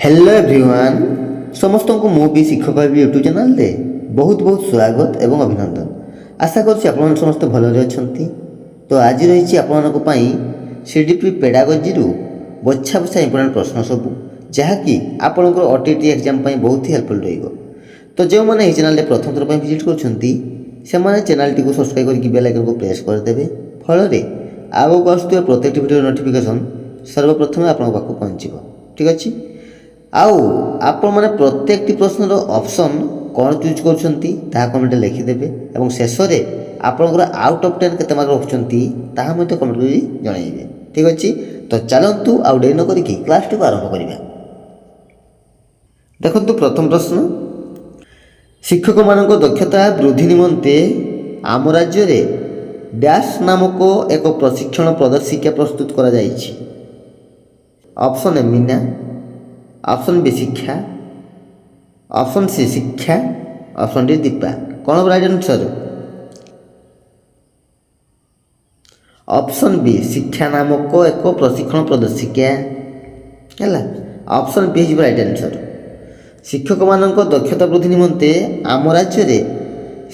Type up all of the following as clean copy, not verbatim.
Hello everyone समस्त को मु भी शिक्षक भाई यूट्यूब चैनल रे बहुत बहुत स्वागत एवं अभिनंदन। आशा करुँच आप समस्त भलरे अच्छा। तो आज रही आपण सीडीपी पेडागोजी बछा बछा इंपोर्टेंट प्रश्न सब जहाँकि आपंकर ओटीटी एग्जाम बहुत ही हेल्पफुल रही। तो जो मैंने ये चैनल प्रथम थर विजिट कर चैनल टी को सब्सक्राइब करके बेल आइकन को प्रेस करदे फल आगक आसुवा प्रत्येक वीडियो नोटिफिकेशन सर्वप्रथम आपको पहुँच। ठीक अच्छे आउ आपण मैंने प्रत्येक प्रश्नर ऑप्शन कौन चूज कर कमेंट लिखिदेवे और शेष में आपंकर आउट ऑफ 10 केते मार्क रखुंट कमेंट कर जनइबे। ठीक अच्छे तो चलतु आउ डेरी न करिकी क्लास टी को आरंभ करिबा। देखंतु प्रथम प्रश्न शिक्षक मानक दक्षता वृद्धि निमंते आम राज्य रे डैश नामक एक प्रशिक्षण प्रदर्शिका प्रस्तुत करा जायछि। Option A Meena, option B शिक्षा, ऑप्शन सी शिक्षा, ऑप्शन डी दीपा। कौन राइट आंसर? ऑप्शन बी शिक्षा नामक एक प्रशिक्षण प्रदर्शिका है। Option B is right answer. शिक्षक मानक दक्षता वृद्धि निमंते आम राज्य रे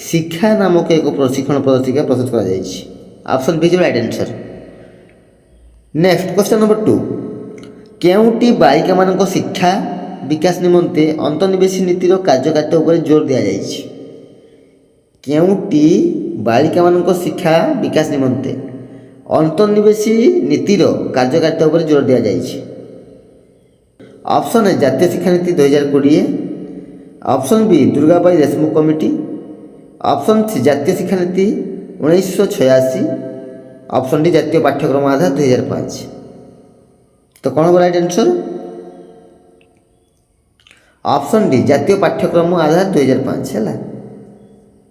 शिक्षा नामक एक प्रशिक्षण प्रदर्शिका प्रस्तुत करा जायछि। Option B is right answer. Next question number 2 केउटी बालिका मानक शिक्षा विकास निमंते अंतर्निवेशी नीतिर कार्यकारिता उपरे जोर दिया जायछि। केउटी बालिका मानक शिक्षा विकास निमंते अंतर्निवेशी नीतिर कार्यकारिता उपरे जोर दिया जायछि। ऑप्शन ए जातीय शिक्षा नीति 2020, option B Durgabai Deshmukh committee, option C जातीय शिक्षा नीति 1986, ऑप्शन डी जातीय पाठ्यक्रम आधार 2005। तो कौन होगा राइट आंसर? ऑप्शन डी जातीय पाठ्यक्रम आधार 2005 है।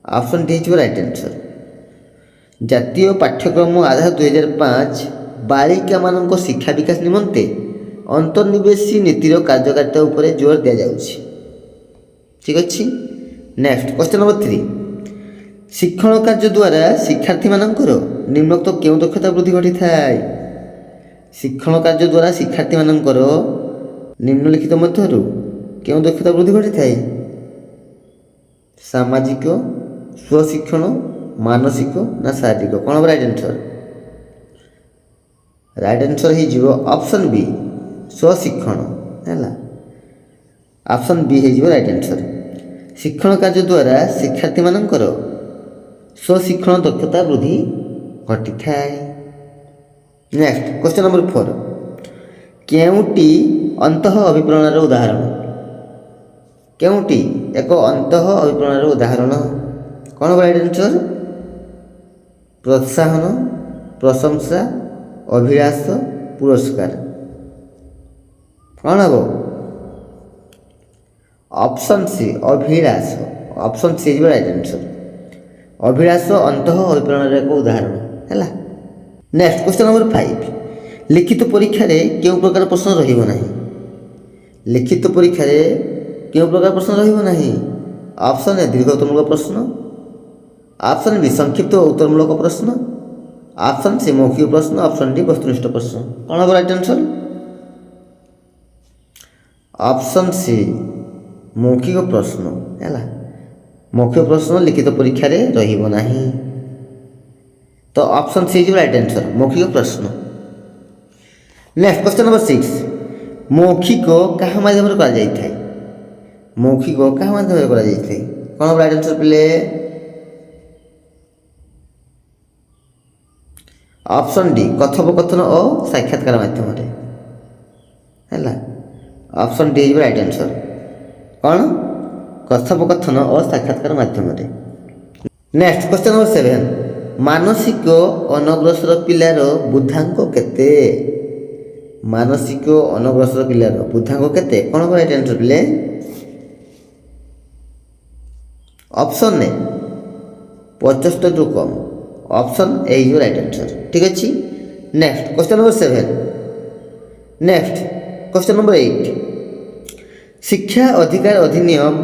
ऑप्शन डी हो राइट आंसर। जातीय पाठ्यक्रम आधार 2005 बालिका मानक शिक्षा विकास निमंते अंतर्निवेशी नीतिर कार्यकारिता उपरे जोर दिया जाउछि। ठीक अच्छे नेक्स्ट क्वेश्चन नंबर 3 शिक्षण कार्य द्वारा शिक्षार्थी मानकर निम्नोक्त केउं दक्षता वृद्धि घटी थाए? शिक्षण कार्य द्वारा शिक्षार्थी मानकर निम्नलिखित मध्यरु केउं दक्षता वृद्धि घटी थाए? सामाजिक, स्वशिक्षण, मानसिक ना शारीरिक? कौन राइट आंसर? राइट आंसर हो ऑप्शन बी स्वशिक्षण है। ऑप्शन बी हो राइट आंसर। शिक्षण कार्य द्वारा शिक्षार्थी मानकर स्वशिक्षण दक्षता वृद्धि घटी थाए। नेक्स्ट क्वेश्चन नंबर 4 केउटी अंतः अभिप्रेरणार उदाहरण? केउटी एक अंतः अभिप्रेरणार उदाहरण? कौन राइट आंसर? प्रोत्साहन, प्रशंसा, अभिलाष, पुरस्कार? कौन हम? ऑप्शन सी अभिलाष। Option C is right answer. अभिलाष अंतः अभिप्रेरणार एक उदाहरण है। नेक्स्ट क्वेश्चन नंबर 5 लिखित परीक्षा रे केउं प्रकार प्रश्न रहिबो नाही? लिखित परीक्षा रे केउं प्रकार प्रश्न रहिबो नाही? ऑप्शन ए दीर्घ उत्तरमूलक प्रश्न, ऑप्शन बी संक्षिप्त उत्तरमूलक प्रश्न, ऑप्शन सी मौखिक प्रश्न, ऑप्शन डी वस्तुनिष्ठ प्रश्न? कौन हम राइट आंसर? ऑप्शन सी मौखिक प्रश्न है। मौखिक प्रश्न लिखित परीक्षा रे रहिबो नाही। तो option C is right answer मौखिक प्रश्न। नेक्स्ट क्वेश्चन नंबर 6 मौखिक क्या माध्यम करा जाय थाए? मौखिक क्या माध्यम करा जाय थाए? कौन राइट आंसर पिले? ऑप्शन डी कथोपकथन और साक्षात्कार माध्यम है। Option D is right answer. कौन? कथोपकथन और साक्षात्कार माध्यम। नेक्स्ट क्वेश्चन नंबर 7 मानसिक अनग्रसर पिलार बुद्धांक केते? मानसिक अनग्रसर पिलार बुद्धांक केते? कौन राइट आंसर पिले? ऑप्शन ए 75 रु कम। Option A is right answer. ठीक अच्छे next question number 7 next question number 8 शिक्षा अधिकार अधिनियम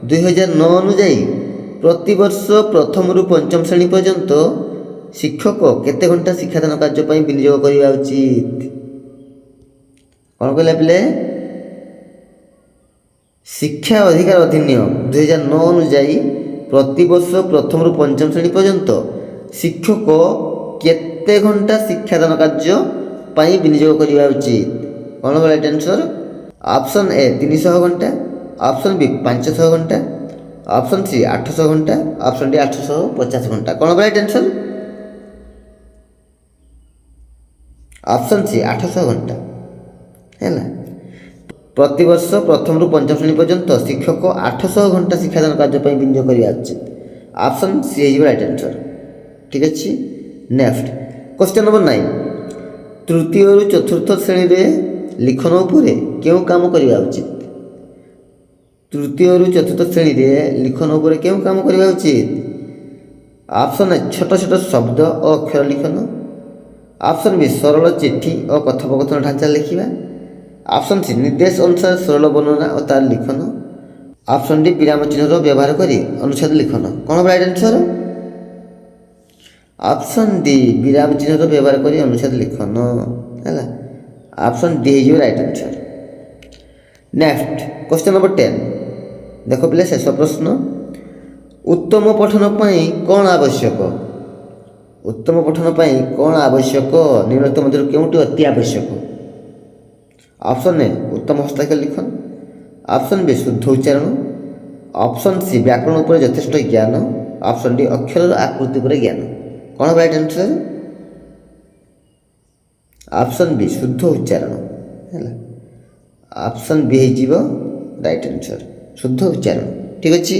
2009 अनुଯାयी प्रतिवर्ष प्रथम रु पंचम श्रेणी पर्यंत शिक्षक केते घंटा शिक्षादान कार्य विनियोग करने उचित? कौन कहला पिले? ଶିକ୍ଷା ଅଧିକାର ଅଧିନିୟମ 2009 ଅନୁଯାୟୀ ପ୍ରତିବର୍ଷ ପ୍ରଥମରୁ ପଞ୍ଚମ ଶ୍ରେଣୀ ପର୍ଯ୍ୟନ୍ତ ଶିକ୍ଷକ କେତେ ଘଣ୍ଟା ଶିକ୍ଷାଦାନ କାର୍ଯ୍ୟ ପାଇଁ ବିନିଯୋଗ କରିବା ଉଚିତ? କ'ଣ ହେବ ରାଇଟ୍ ଆନ୍ସର୍? ଅପସନ୍ ଏ 300 ଘଣ୍ଟା, ଅପସନ୍ ବି 500 ଘଣ୍ଟା, ଅପସନ୍ ସି 800 ଘଣ୍ଟା, ଅପସନ୍ ଡି 850 ଘଣ୍ଟା। କ'ଣ ହେବ ରାଇଟ୍ ଆନ୍ସର୍? ଅପସନ୍ ସି 800 ଘଣ୍ଟା ହେଲା। ପ୍ରତିବର୍ଷ ପ୍ରଥମରୁ ପଞ୍ଚମ ଶ୍ରେଣୀ ପର୍ଯ୍ୟନ୍ତ ଶିକ୍ଷକ 800 ଘଣ୍ଟା ଶିକ୍ଷାଦାନ କାର୍ଯ୍ୟ ପାଇଁ ବିନିଯୋଗ କରିବା ଉଚିତ। ଅପସନ୍ ସି ହେଇଯିବ ରାଇଟ୍ ଆନ୍ସର୍। ଠିକ୍ ଅଛି। ନେକ୍ସଟ କ୍ୱେଶ୍ଚନ୍ ନମ୍ବର 9, ତୃତୀୟରୁ ଚତୁର୍ଥ ଶ୍ରେଣୀରେ ଲିଖନ ଉପରେ କେଉଁ କାମ କରିବା ଉଚିତ? ତୃତୀୟରୁ ଚତୁର୍ଥ ଶ୍ରେଣୀରେ ଲିଖନ ଉପରେ କେଉଁ କାମ କରିବା ଉଚିତ? ଅପସନ୍ ଏ ଛୋଟ ଛୋଟ ଶବ୍ଦ ଓ ଅକ୍ଷର ଲିଖନ, ଅପସନ୍ ବି ସରଳ ଚିଠି ଓ କଥୋପକଥନ ଢାଞ୍ଚା ଲେଖିବା, ଅପସନ୍ ସି ନିର୍ଦ୍ଦେଶ ଅନୁସାରେ ସରଳ ବର୍ଣ୍ଣନା ଓ ତାର ଲିଖନ, ଅପସନ୍ ଡି ବିରାମ ଚିହ୍ନର ବ୍ୟବହାର କରି ଅନୁଚ୍ଛେଦ ଲିଖନ। କ'ଣ ହେବ ରାଇଟ୍ ଆନ୍ସର୍? ଅପସନ୍ ଡି ବିରାମ ଚିହ୍ନର ବ୍ୟବହାର କରି ଅନୁଚ୍ଛେଦ ଲିଖନ ହେଲା। ଅପସନ୍ ଡି ହେଇଯିବ right answer. Next question number 10, ଦେଖ ପିଲା ଶେଷ ପ୍ରଶ୍ନ, ଉତ୍ତମ ପଠନ ପାଇଁ କ'ଣ ଆବଶ୍ୟକ? ଉତ୍ତମ ପଠନ ପାଇଁ କ'ଣ ଆବଶ୍ୟକ? ନିମ୍ନଲିଖିତ ମଧ୍ୟରୁ କେଉଁଟି ଅତି ଆବଶ୍ୟକ? ଅପସନ୍ ଏ ଉତ୍ତମ ହସ୍ତାକ୍ଷର ଲିଖନ, ଅପସନ୍ ବି ଶୁଦ୍ଧ ଉଚ୍ଚାରଣ, ଅପସନ୍ ସି ବ୍ୟାକରଣ ଉପରେ ଯଥେଷ୍ଟ ଜ୍ଞାନ, ଅପସନ୍ ଡି ଅକ୍ଷରର ଆକୃତି ଉପରେ ଜ୍ଞାନ। କ'ଣ ହେବ ରାଇଟ୍ ଆନ୍ସର୍? ଅପସନ୍ ବି ଶୁଦ୍ଧ ଉଚ୍ଚାରଣ ହେଲା। ଅପସନ୍ ବି ହେଇଯିବ ରାଇଟ୍ ଆନ୍ସର୍, ଶୁଦ୍ଧ ଉଚ୍ଚାରଣ। ଠିକ୍ ଅଛି।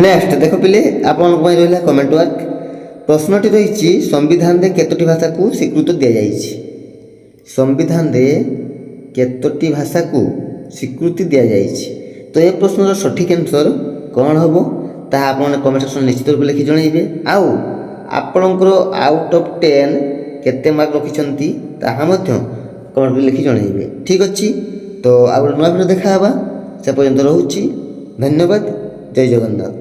ନେକ୍ସଟ ଦେଖ ପିଲେ ଆପଣଙ୍କ ପାଇଁ ରହିଲା କମେଣ୍ଟ ୱାର୍କ। ପ୍ରଶ୍ନଟି ରହିଛି, ସମ୍ବିଧାନରେ କେତୋଟି ଭାଷାକୁ ସ୍ୱୀକୃତି ଦିଆଯାଇଛି? ସମ୍ବିଧାନରେ କେତୋଟି ଭାଷାକୁ ସ୍ୱୀକୃତି ଦିଆଯାଇଛି? ତ ଏ ପ୍ରଶ୍ନର ସଠିକ୍ ଆନ୍ସର୍ କ'ଣ ହେବ ତାହା ଆପଣ କମେଣ୍ଟ ସେକ୍ସନ୍ ନିଶ୍ଚିତ ରୂପେ ଲେଖି ଜଣାଇବେ। ଆଉ ଆପଣଙ୍କର ଆଉଟ୍ ଅଫ୍ 10 କେତେ ମାର୍କ ରଖିଛନ୍ତି ତାହା ମଧ୍ୟ କମେଣ୍ଟରେ ଲେଖି ଜଣାଇବେ। ଠିକ୍ ଅଛି। ତ ଆଉ ଗୋଟେ ନୂଆ ଭିଡ଼ିଓ ଦେଖା ହେବା। ସେ ପର୍ଯ୍ୟନ୍ତ ରହୁଛି। ଧନ୍ୟବାଦ। ଜୟ ଜଗନ୍ନାଥ।